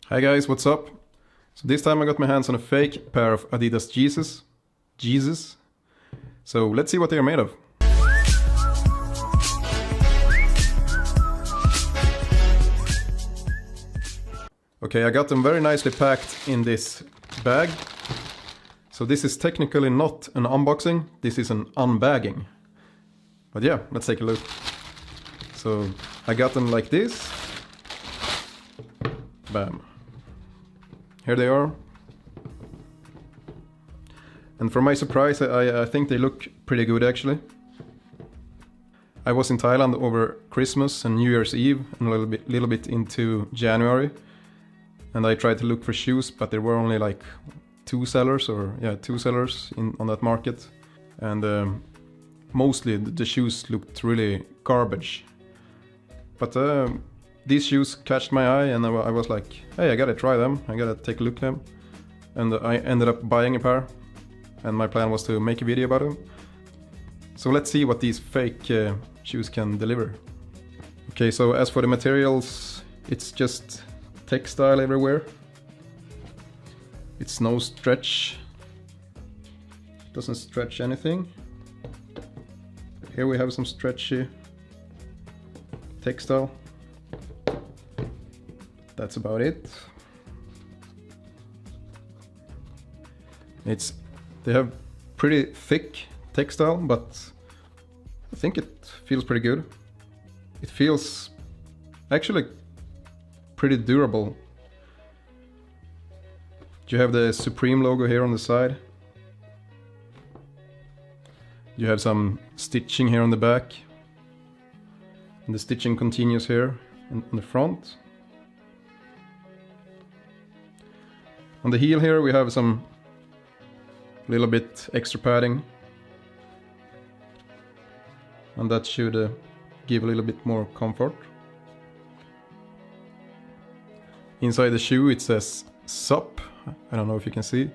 Hi guys, what's up? So this time I got my hands on a fake pair of Adidas Yeezys. So let's see what they are made of. Okay, I got them very nicely packed in this bag. So this is technically not an unboxing, this is an unbagging. But yeah, let's take a look. So I got them like this. Bam. Here they are. And for my surprise, I think they look pretty good actually. I was in Thailand over Christmas and New Year's Eve and a little bit into January. And I tried to look for shoes, but there were only like two sellers on that market. And mostly the shoes looked really garbage. But these shoes catched my eye and I was like, hey, I gotta try them, I gotta take a look at them. And I ended up buying a pair and my plan was to make a video about them. So let's see what these fake shoes can deliver. Okay, so as for the materials, it's just textile everywhere. It's no stretch, doesn't stretch anything. Here we have some stretchy textile. That's about it. They have pretty thick textile, but I think it feels pretty good. It feels actually pretty durable. You have the Supreme logo here on the side. You have some stitching here on the back. And the stitching continues here on the front. On the heel here we have some little bit extra padding. And that should give a little bit more comfort. Inside the shoe it says SUP. I don't know if you can see.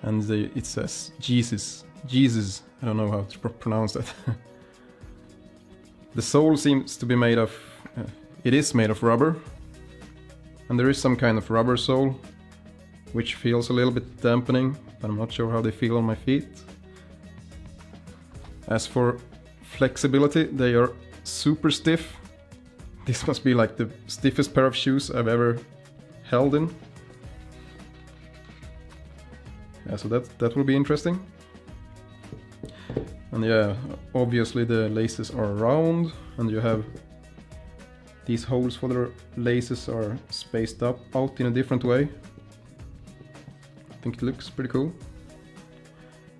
And it says Jesus. I don't know how to pronounce that. The sole seems to be made of, it is made of rubber. And there is some kind of rubber sole, which feels a little bit dampening, but I'm not sure how they feel on my feet. As for flexibility, they are super stiff. This must be like the stiffest pair of shoes I've ever held in. Yeah, so that will be interesting. And yeah, obviously the laces are round and you have these holes for the laces are spaced out in a different way. I think it looks pretty cool.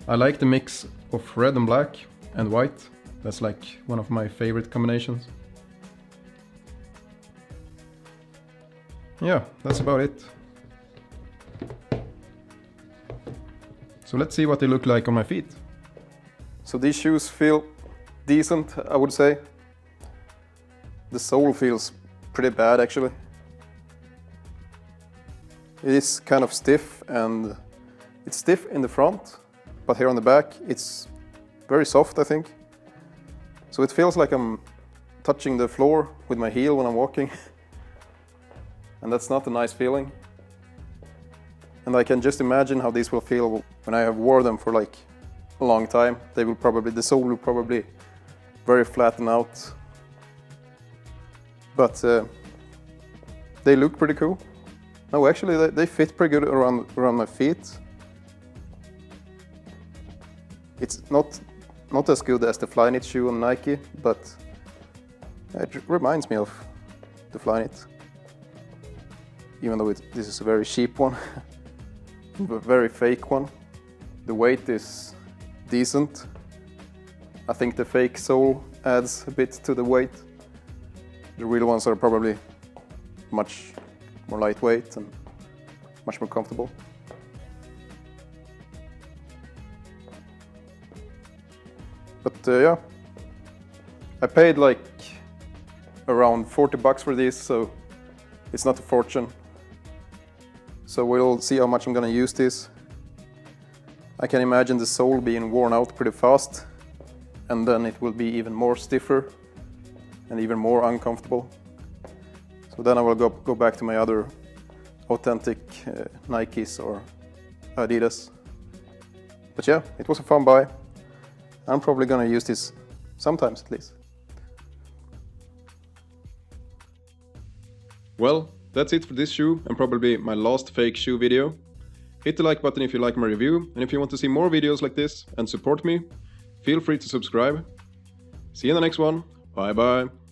I like the mix of red and black and white. That's like one of my favorite combinations. Yeah, that's about it. So let's see what they look like on my feet. So these shoes feel decent, I would say. The sole feels pretty bad actually. It is kind of stiff and it's stiff in the front, but here on the back it's very soft I think. So it feels like I'm touching the floor with my heel when I'm walking. And that's not a nice feeling. And I can just imagine how these will feel when I have worn them for like a long time. The sole will probably very flatten out. But they look pretty cool. No, actually they fit pretty good around my feet. It's not as good as the Flyknit shoe on Nike, but it reminds me of the Flyknit. Even though this is a very cheap one, a very fake one. The weight is decent. I think the fake sole adds a bit to the weight. The real ones are probably much more lightweight and much more comfortable. But yeah, I paid like around 40 bucks for these, so it's not a fortune. So we'll see how much I'm gonna use this. I can imagine the sole being worn out pretty fast, and then it will be even more stiffer and even more uncomfortable. So then I will go back to my other authentic Nikes or Adidas. But yeah, it was a fun buy. I'm probably gonna use this sometimes at least. Well, that's it for this shoe and probably my last fake shoe video. Hit the like button if you like my review, and if you want to see more videos like this and support me, feel free to subscribe. See you in the next one. Bye bye.